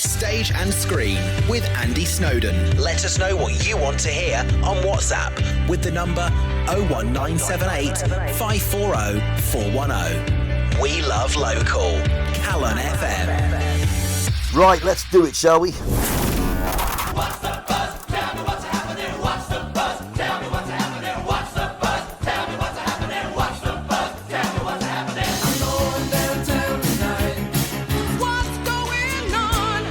Stage and Screen with Andy Snowden. Let us know what you want to hear on WhatsApp with the number 01978 540 410. We love local. Calon FM. Right, let's do it, shall we? What's the buzz? Tell me what's happening. What's the buzz? Tell me what's happening. What's the buzz? Tell me what's happening. What's the buzz? Tell me what's happening. I'm going downtown tonight. What's going on?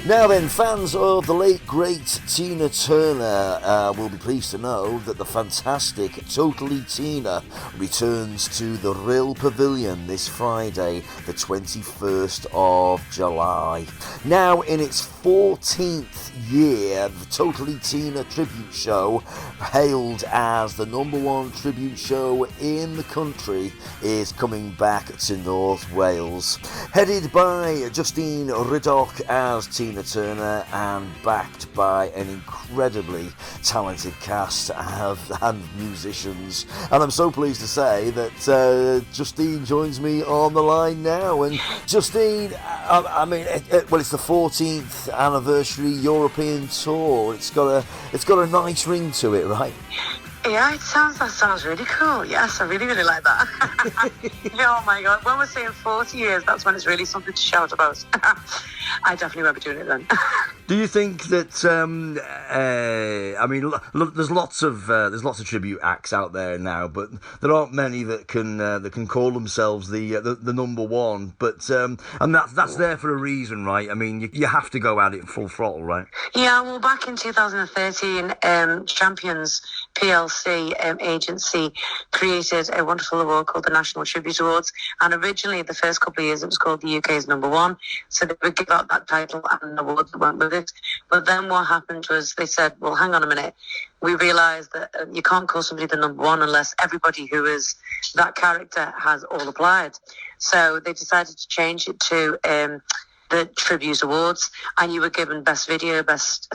Now then, fans of the late great Tina Turner will be pleased to know that the fantastic Totally Tina returns to the Rill Pavilion this Friday, the 21st of July. Now in its 14th year, the Totally Tina tribute show, hailed as the #1 tribute show in the country, is coming back to North Wales. Headed by Justine Riddoch as Tina Turner and backed by an incredibly talented cast and musicians. And I'm so pleased to say that Justine joins me on the line now. And Justine, it's the 14th anniversary European tour. It's got a nice ring to it, right? Yeah, that sounds really cool. Yes, I really, really like that. Oh my God, when we're saying 40 years, that's when it's really something to shout about. I definitely won't be doing it then. Do you think that? There's lots of tribute acts out there now, but there aren't many that can call themselves the #1. But and that's there for a reason, right? I mean, you have to go at it full throttle, right? Yeah, well, back in 2013, Champions PLC agency created a wonderful award called the National Tribute Awards, and originally the first couple of years it was called the UK's #1, so they would give out that title and an award that went with it. But then what happened was they said, well, hang on a minute, we realised that you can't call somebody the #1 unless everybody who is that character has all applied. So they decided to change it to the Tribute Awards, and you were given best video, best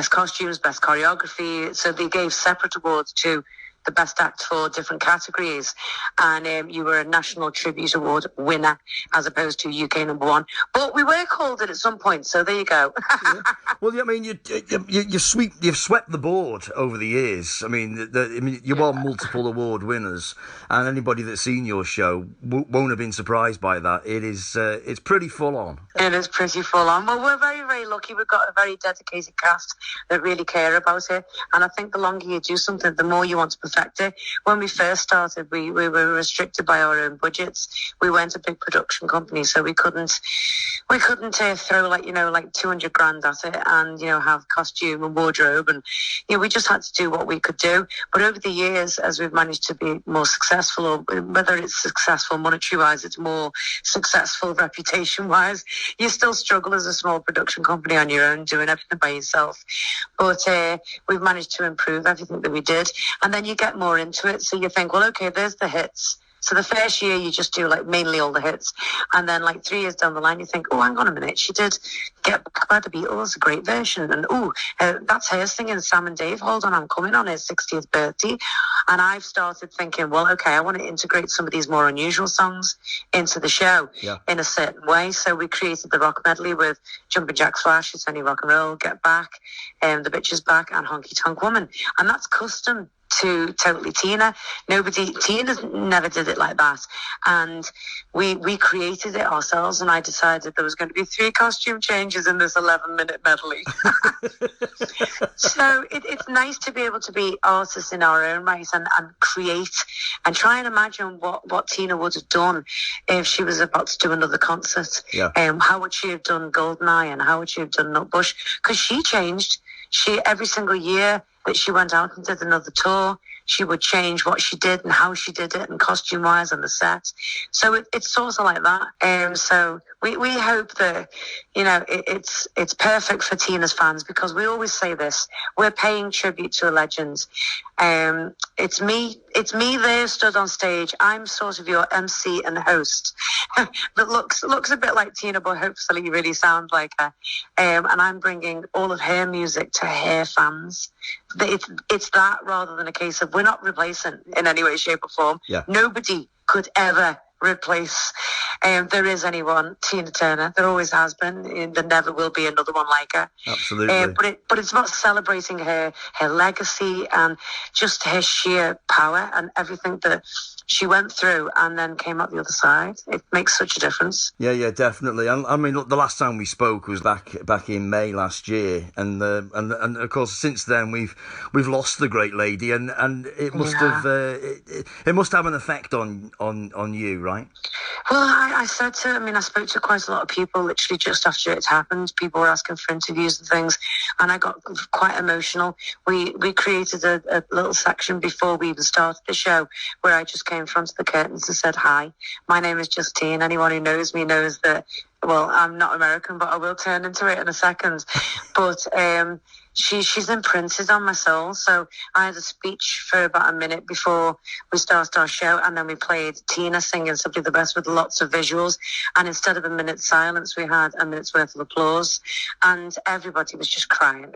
costumes, best choreography. So they gave separate awards to the best act for different categories, and you were a National Tribute Award winner as opposed to UK #1. But we were called it at some point, so there you go. Yeah. Well, I mean, you've swept the board over the years. I mean, you are multiple award winners, and anybody that's seen your show won't have been surprised by that. It's pretty full on. It is pretty full on. Well, we're very, very lucky. We've got a very dedicated cast that really care about it, and I think the longer you do something, the more you want to perfect it. When we first started, we were restricted by our own budgets. We weren't a big production company, so we couldn't throw like 200 grand at it and have costume and wardrobe, and we just had to do what we could do. But over the years, as we've managed to be more successful, or whether it's successful monetary wise, it's more successful reputation wise, you still struggle as a small production company on your own doing everything by yourself. But we've managed to improve everything that we did, and then you get more into it, so you think, well, okay, there's the hits. So the first year you just do like mainly all the hits, and then like 3 years down the line you think, oh, hang on a minute, she did Get Back by the Beatles, a great version, and that's her singing Sam and Dave, Hold On, I'm Coming, on his 60th birthday. And I've started thinking, well, okay, I want to integrate some of these more unusual songs into the show in a certain way. So we created the rock medley with Jumpin' Jack Flash, It's Only Rock and Roll, Get Back, The Bitch Is Back, and Honky Tonk Woman. And that's custom to Totally Tina. Tina never did it like that, and we created it ourselves, and I decided there was going to be 3 costume changes in this 11-minute medley. So it's nice to be able to be artists in our own right and create and try and imagine what Tina would have done if she was about to do another concert. How would she have done Goldeneye, and how would she have done Nutbush? Because she changed. Every single year that she went out and did another tour, she would change what she did and how she did it, and costume-wise and the set. So it's sort of like that. So we hope that, it's perfect for Tina's fans, because we always say this, we're paying tribute to a legend. It's me there stood on stage. I'm sort of your MC and host that looks a bit like Tina, but hopefully really sounds like her. And I'm bringing all of her music to her fans it's that rather than a case of we're not replacing in any way, shape or form. Yeah. Nobody could ever replace there is anyone, Tina Turner. There always has been, and there never will be another one like her. Absolutely. But it's about celebrating her legacy and just her sheer power and everything that she went through and then came out the other side. It makes such a difference. Yeah, definitely. I mean, look, the last time we spoke was back in May last year, and of course since then we've lost the great lady, and it must have it must have an effect on you, right? Well, I spoke to quite a lot of people literally just after it happened. People were asking for interviews and things, and I got quite emotional. We created a little section before we even started the show where I just came in front of the curtains and said, "Hi, my name is Justine. Anyone who knows me knows that, well, I'm not American, but I will turn into it in a second." But she's imprinted on my soul. So I had a speech for about a minute before we started our show, and then we played Tina singing Simply the Best with lots of visuals. And instead of a minute's silence, we had a minute's worth of applause. And everybody was just crying.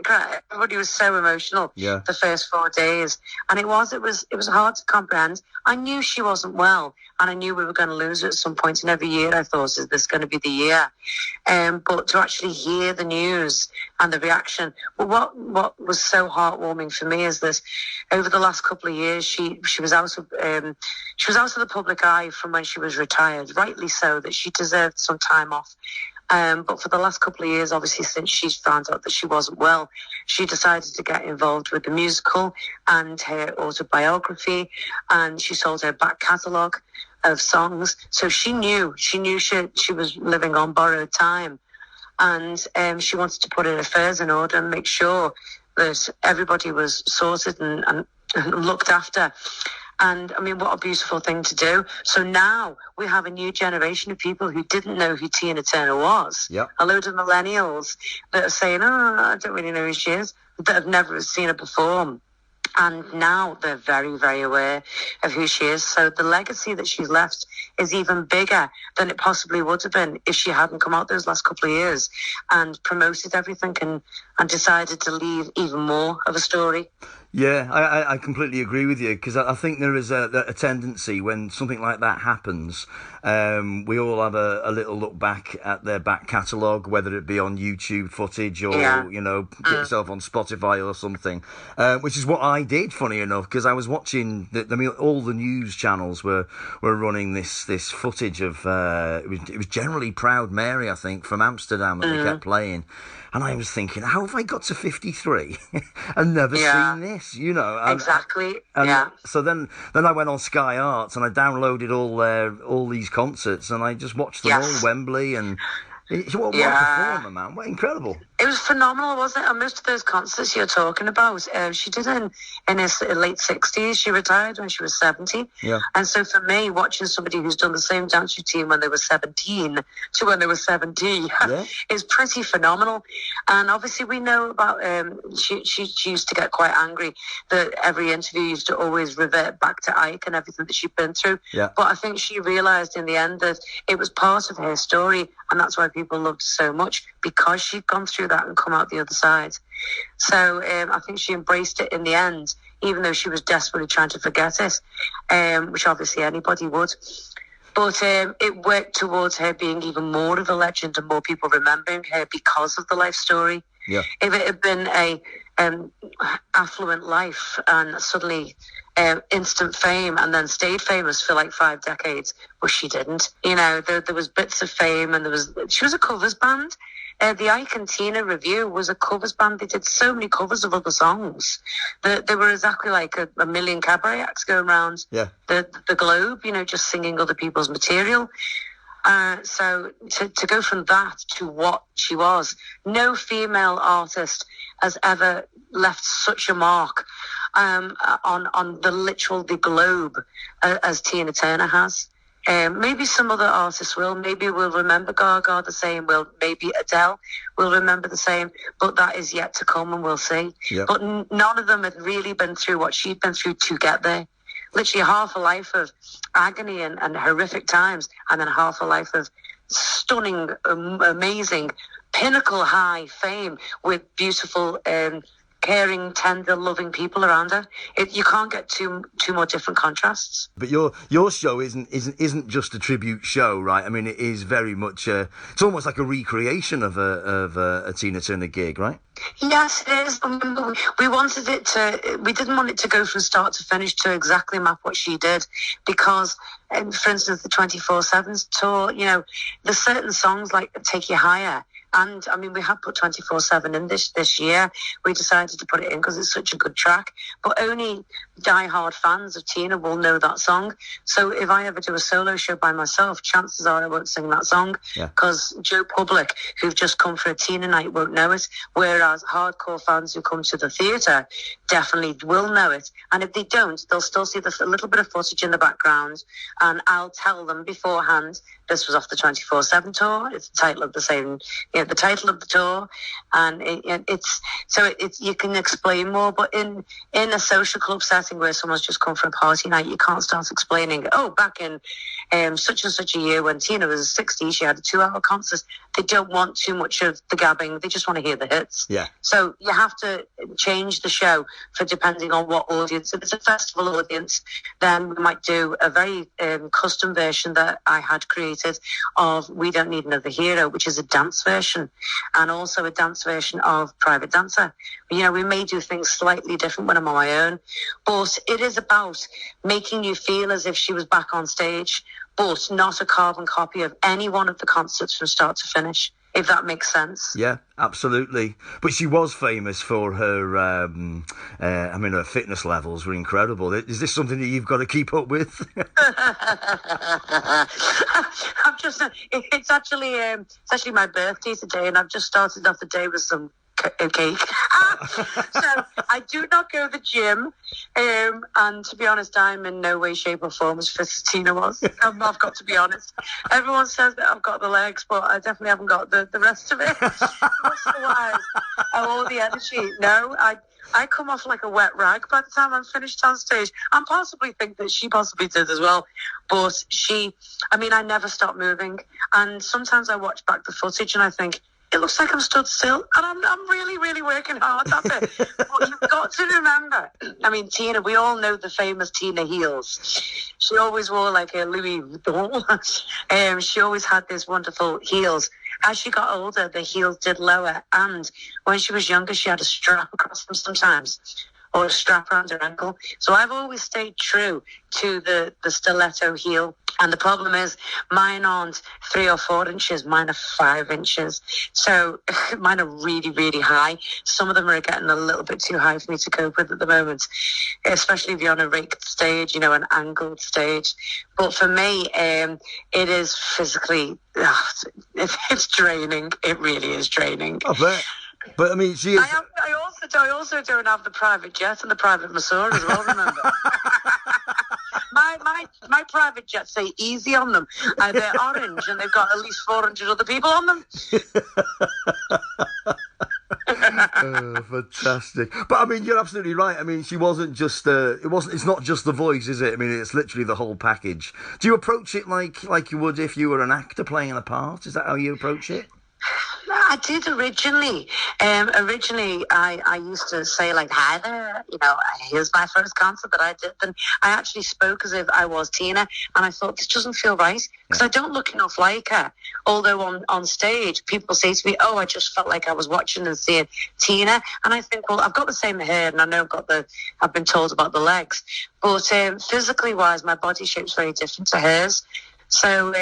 Everybody was so emotional the first 4 days. And it was hard to comprehend. I knew she wasn't well, and I knew we were going to lose her at some point. And every year I thought, is this going to be the year? But to actually hear the news and the reaction, well, what was so heartwarming for me is that over the last couple of years, she was out of the public eye from when she was retired, rightly so, that she deserved some time off. But for the last couple of years, obviously, since she found out that she wasn't well, she decided to get involved with the musical and her autobiography, and she sold her back catalogue of songs. So she knew she was living on borrowed time, and she wanted to put her affairs in order and make sure that everybody was sorted and looked after. And I mean, what a beautiful thing to do. So now we have a new generation of people who didn't know who Tina Turner was. Yep. A load of millennials that are saying, "Oh, I don't really know who she is," that have never seen her perform. And now they're very, very aware of who she is. So the legacy that she's left is even bigger than it possibly would have been if she hadn't come out those last couple of years and promoted everything and decided to leave even more of a story. Yeah, I completely agree with you, because I think there is a tendency when something like that happens, we all have a little look back at their back catalogue, whether it be on YouTube footage or, get yourself on Spotify or something, which is what I did, funny enough, because I was watching, all the news channels were running this footage of, it was generally Proud Mary, I think, from Amsterdam that they kept playing. And I was thinking, how have I got to 53 and never seen this? Exactly. So then I went on Sky Arts and I downloaded all these concerts and I just watched them all, Wembley, and what a performer, man! What incredible! It was phenomenal, wasn't it? And most of those concerts you're talking about, she did in her late 60s. She retired when she was 70. Yeah. And so for me, watching somebody who's done the same dance routine when they were 17 to when they were 70 is pretty phenomenal. And obviously we know about, she used to get quite angry that every interview used to always revert back to Ike and everything that she'd been through. Yeah. But I think she realised in the end that it was part of her story, and that's why people loved her so much, because she'd gone through that and come out the other side. So I think she embraced it in the end, even though she was desperately trying to forget it, which obviously anybody would. But it worked towards her being even more of a legend and more people remembering her because of the life story. Yeah. If it had been a affluent life and suddenly instant fame and then stayed famous for like 5 decades, well, she didn't. There was bits of fame, and she was a covers band. The Ike and Tina Review was a covers band. They did so many covers of other songs. They were exactly like a million cabaret acts going around the globe, just singing other people's material. So to go from that to what she was, no female artist has ever left such a mark on the globe as Tina Turner has. Maybe some other artists will. Maybe we'll remember Gaga the same. Maybe Adele will remember the same. But that is yet to come, and we'll see. Yep. But none of them had really been through what she'd been through to get there. Literally half a life of agony and horrific times, and then half a life of stunning, amazing, pinnacle high fame with beautiful caring, tender, loving people around her. You can't get two more different contrasts. But your show isn't just a tribute show, right? I mean, it is very much it's almost like a recreation of a Tina Turner gig, right? Yes, it is. We wanted it to. We didn't want it to go from start to finish to exactly map what she did, because, for instance, the 24/7 tour. There's certain songs like "Take You Higher." And, I mean, we have put 24/7 in this year. We decided to put it in because it's such a good track. But only die-hard fans of Tina will know that song. So if I ever do a solo show by myself, chances are I won't sing that song, because Joe Public, who've just come for a Tina night, won't know it. Whereas hardcore fans who come to the theatre definitely will know it. And if they don't, they'll still see a little bit of footage in the background. And I'll tell them beforehand, this was off the 24/7 tour. It's the title of the same... the title of the tour, and it's you can explain more. But in a social club setting where someone's just come for a party night, you can't start explaining, back in such and such a year when Tina was 60, she had a 2-hour concert. They don't want too much of the gabbing, they just want to hear the hits. So you have to change the show for depending on what audience. If it's a festival audience, then we might do a very custom version that I had created of We Don't Need Another Hero, which is a dance version, and also a dance version of Private Dancer. We may do things slightly different when I'm on my own, but it is about making you feel as if she was back on stage, but not a carbon copy of any one of the concerts from start to finish, if that makes sense. Yeah, absolutely. But she was famous for her, her fitness levels were incredible. Is this something that you've got to keep up with? It's actually my birthday today, and I've just started off the day with some cake. So I do not go to the gym, and to be honest, I'm in no way, shape or form as fit as Tina was. I've got to be honest. Everyone says that I've got the legs, but I definitely haven't got the rest of it. Muscle-wise, all the energy. No, I come off like a wet rag by the time I'm finished on stage. I possibly think that she possibly did as well. But I never stop moving. And sometimes I watch back the footage and I think, it looks like I'm stood still, and I'm really, really working hard at it. But you've got to remember, Tina, we all know the famous Tina heels. She always wore like a Louis Vuitton. She always had these wonderful heels. As she got older, the heels did lower, and when she was younger, she had a strap across them sometimes, or a strap around her ankle. So I've always stayed true to the stiletto heel. And the problem is, mine aren't 3 or 4 inches, mine are 5 inches. So mine are really, really high. Some of them are getting a little bit too high for me to cope with at the moment, especially if you're on a raked stage, an angled stage. But for me, it is physically, it's draining. It really is draining. I bet. But she is... I also don't have the private jet and the private masseur as well, remember? My private jets say easy on them. They're orange and they've got at least 400 other people on them. Fantastic. But you're absolutely right. She wasn't just it's not just the voice, is it? It's literally the whole package. Do you approach it like you would if you were an actor playing a part? Is that how you approach it? I did originally. I used to say hi there, here's my first concert that I did. And I actually spoke as if I was Tina, and I thought, this doesn't feel right, because I don't look enough like her. Although on stage, people say to me, I just felt like I was watching and seeing Tina. And I think, well, I've got the same hair, and I know I've been told about the legs. But physically wise, my body shape's very different to hers. So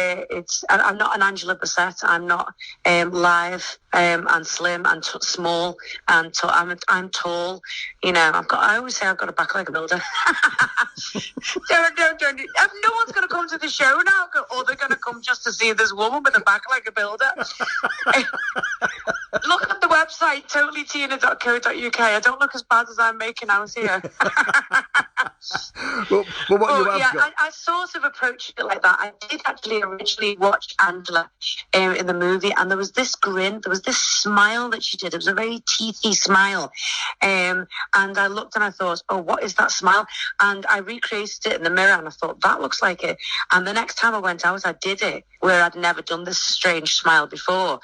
I'm not an Angela Bassett. I'm not live and slim and small and I'm tall. I always say I've got a back like a builder. Don't. No one's going to come to the show now, or they're going to come just to see this woman with a back like a builder. Look at the website, totallytina.co.uk. I don't look as bad as I'm making out here. But what you Oh, have yeah, got... I sort of approached it like that. I did actually originally watch Angela in the movie, and there was this grin, there was this smile that she did. It was a very teethy smile. And I looked and I thought, oh, what is that smile? And I recreated it in the mirror, and I thought, that looks like it. And the next time I went out, I did it, where I'd never done this strange smile before.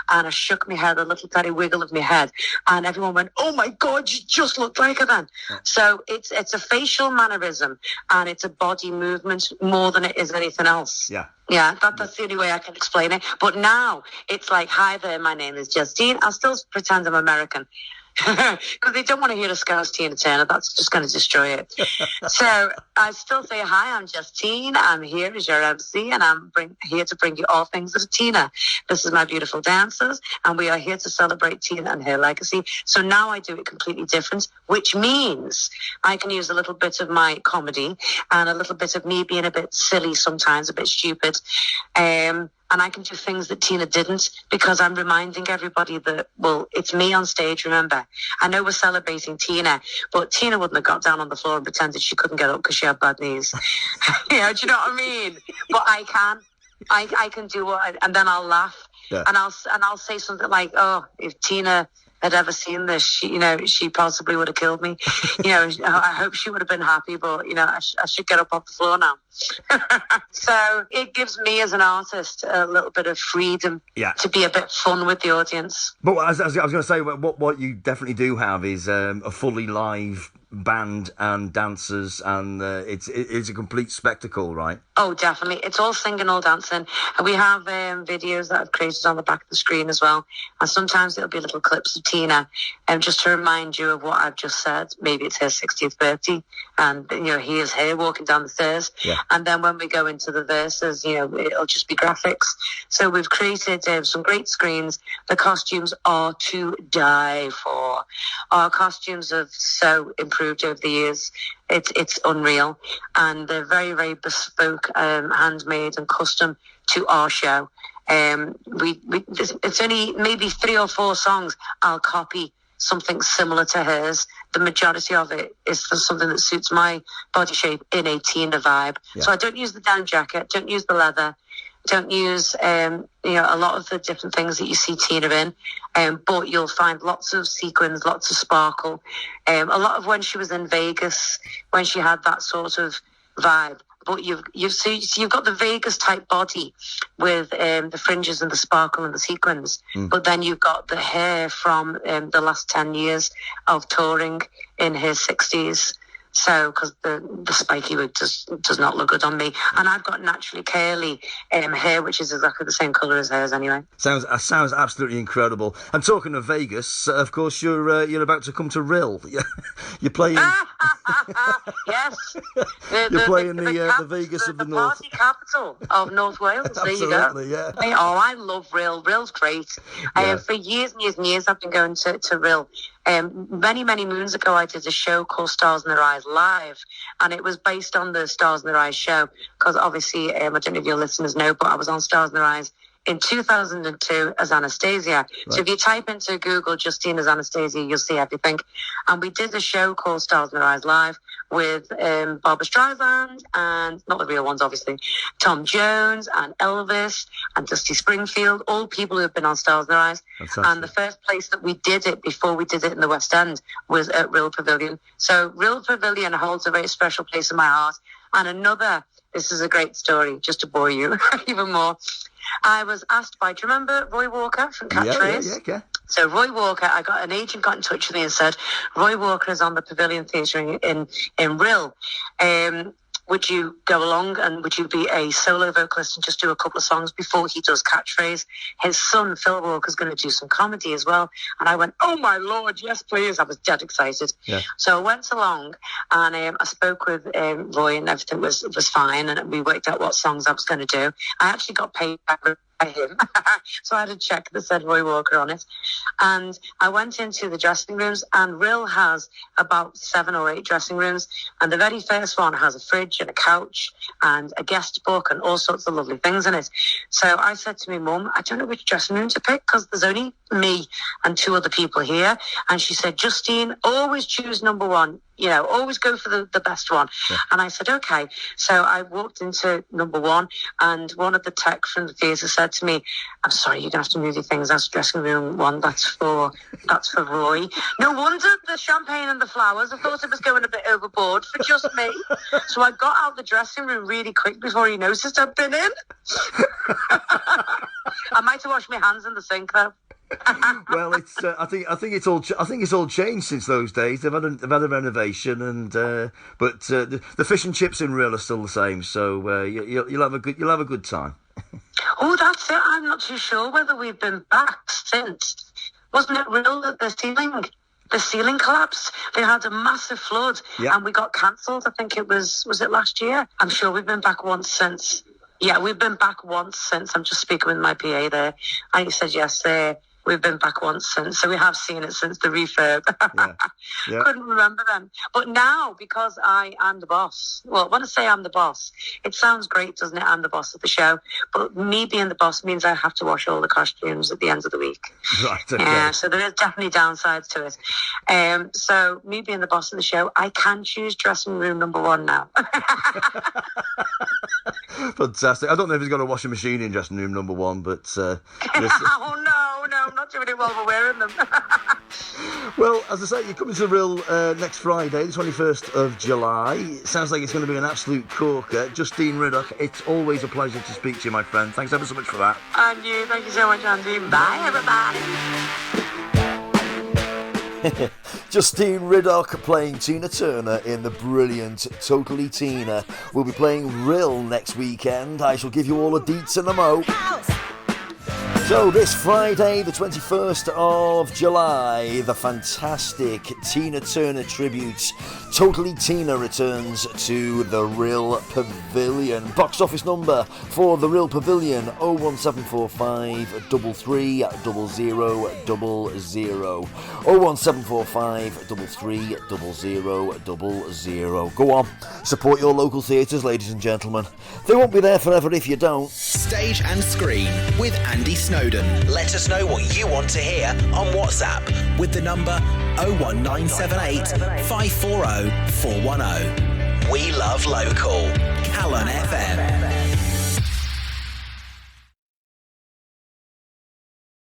And I shook my head, a little tiny wiggle of my head, and everyone went, oh my God, you just looked like her then. Yeah. So it's a facial mannerism, and it's a body movement more than it is anything else. Yeah. Yeah, that's the only way I can explain it. But now it's like, hi there, my name is Justine. I'll still pretend I'm American. Because they don't want to hear a Scouse Tina Turner. That's just going to destroy it. So I still say, hi, I'm Justine. I'm here as your MC, and I'm here to bring you all things that are Tina. This is my beautiful dancers, and we are here to celebrate Tina and her legacy. So now I do it completely different, which means I can use a little bit of my comedy and a little bit of me being a bit silly sometimes, a bit stupid. And I can do things that Tina didn't, because I'm reminding everybody that, well, it's me on stage, remember. I know we're celebrating Tina, but Tina wouldn't have got down on the floor and pretended she couldn't get up because she had bad knees. Do you know what I mean? But I can. I can do and then I'll laugh. Yeah. And I'll say something like, oh, if Tina had ever seen this, she possibly would have killed me. I hope she would have been happy, but, I should get up off the floor now. So it gives me as an artist a little bit of freedom to be a bit fun with the audience. But as I was going to say, what you definitely do have is a fully live band and dancers, and it's a complete spectacle, right? Oh, definitely. It's all singing, all dancing. And we have videos that I've created on the back of the screen as well. And sometimes it'll be little clips of Tina, just to remind you of what I've just said. Maybe it's her 60th birthday, and here's her walking down the stairs. Yeah. And then when we go into the verses, it'll just be graphics. So we've created some great screens. The costumes are to die for. Our costumes have so improved over the years. It's unreal, and they're very, very bespoke, handmade and custom to our show. It's only maybe 3 or 4 songs I'll copy something similar to hers. The majority of it is for something that suits my body shape in a Tina vibe. Yeah. So I don't use the down jacket, don't use the leather, don't use a lot of the different things that you see Tina in, but you'll find lots of sequins, lots of sparkle, a lot of when she was in Vegas, when she had that sort of vibe. But you've got the Vegas type body with the fringes and the sparkle and the sequins. But then you've got the hair from the last 10 years of touring in her 60s. So, because the spiky wig does not look good on me. And I've got naturally curly hair, which is exactly the same colour as hers anyway. Sounds absolutely incredible. And talking of Vegas, of course, you're about to come to Rill. You're playing... Yes. You're playing the Vegas of the North. The party capital of North Wales. There you go. Absolutely, yeah. Oh, I love Rill. Rill's great. Yeah. For years and years and years, I've been going to Rill. Many, many moons ago, I did a show called Stars in Their Eyes Live, and it was based on the Stars in Their Eyes show, because obviously, I don't know if your listeners know, but I was on Stars in Their Eyes in 2002 as Anastasia. Right. So if you type into Google Justine as Anastasia, you'll see everything. And we did a show called Stars in Their Eyes Live with Barbra Streisand, and not the real ones, obviously, Tom Jones and Elvis and Dusty Springfield, all people who have been on Stars in Their Eyes. Fantastic. And the first place that we did it before we did it in the West End was at Rill Pavilion. So Rill Pavilion holds a very special place in my heart. And this is a great story, just to bore you even more. I was asked by, do you remember Roy Walker from Catchphrase? Yeah. So Roy Walker, an agent got in touch with me and said, Roy Walker is on the Pavilion Theatre in Rill. Would you go along, and would you be a solo vocalist and just do a couple of songs before he does Catchphrase? His son, Phil Walker's going to do some comedy as well. And I went, oh, my Lord, yes, please. I was dead excited. Yeah. So I went along, and I spoke with Roy, and everything was fine, and we worked out what songs I was going to do. I actually got paid by him. So I had a check that said Roy Walker on it. And I went into the dressing rooms, and Rill has about 7 or 8 dressing rooms. And the very first one has a fridge and a couch and a guest book and all sorts of lovely things in it. So I said to my mum, I don't know which dressing room to pick, because there's only me and 2 other people here. And she said, Justine, always choose number 1. always go for the best one. Yeah. And I said, okay. So I walked into number one, and one of the tech from the theatre said to me, I'm sorry, you're going to have to move your things. That's dressing room one. That's for Roy. No wonder the champagne and the flowers. I thought it was going a bit overboard for just me. So I got out the dressing room really quick before he noticed I'd been in. I might have washed my hands in the sink, though. Well, it's. I think it's all changed since those days. They've had a renovation, and but the fish and chips in Rill are still the same. So you'll have a good time. Oh, that's it. I'm not too sure whether we've been back since. Wasn't it Rill that the ceiling collapsed? They had a massive flood, and we got cancelled. I think it was it last year? I'm sure we've been back once since. Yeah, we've been back once since. I'm just speaking with my PA there, and he said yes. We've been back once since, so we have seen it since the refurb. Yeah. Couldn't remember then. But now, because I am the boss, well, when I say I'm the boss, it sounds great, doesn't it? I'm the boss of the show. But me being the boss means I have to wash all the costumes at the end of the week. Right, okay. Yeah, so there is definitely downsides to it. So me being the boss of the show, I can choose dressing room number one now. Fantastic. I don't know if he's got a washing machine in dressing room number one, but... Oh, no, I'm not doing it while we're wearing them. Well, as I say, you're coming to the Rill next Friday, the 21st of July. It sounds like it's going to be an absolute corker. Justine Riddoch, it's always a pleasure to speak to you, my friend. Thanks ever so much for that. And you, thank you so much, Andy. Bye, everybody. Justine Riddoch playing Tina Turner in the brilliant Totally Tina. We'll be playing Rill next weekend. I shall give you all the deets and the mo. So this Friday, the 21st of July, the fantastic Tina Turner tribute, Totally Tina, returns to the Rill Pavilion. Box office number for the Rill Pavilion, 01745 33 0000. 01745 33 0000. Go on, support your local theatres, ladies and gentlemen. They won't be there forever if you don't. Stage and Screen with Andy Snowden. Let us know what you want to hear on WhatsApp with the number 01978 540 410. We love local.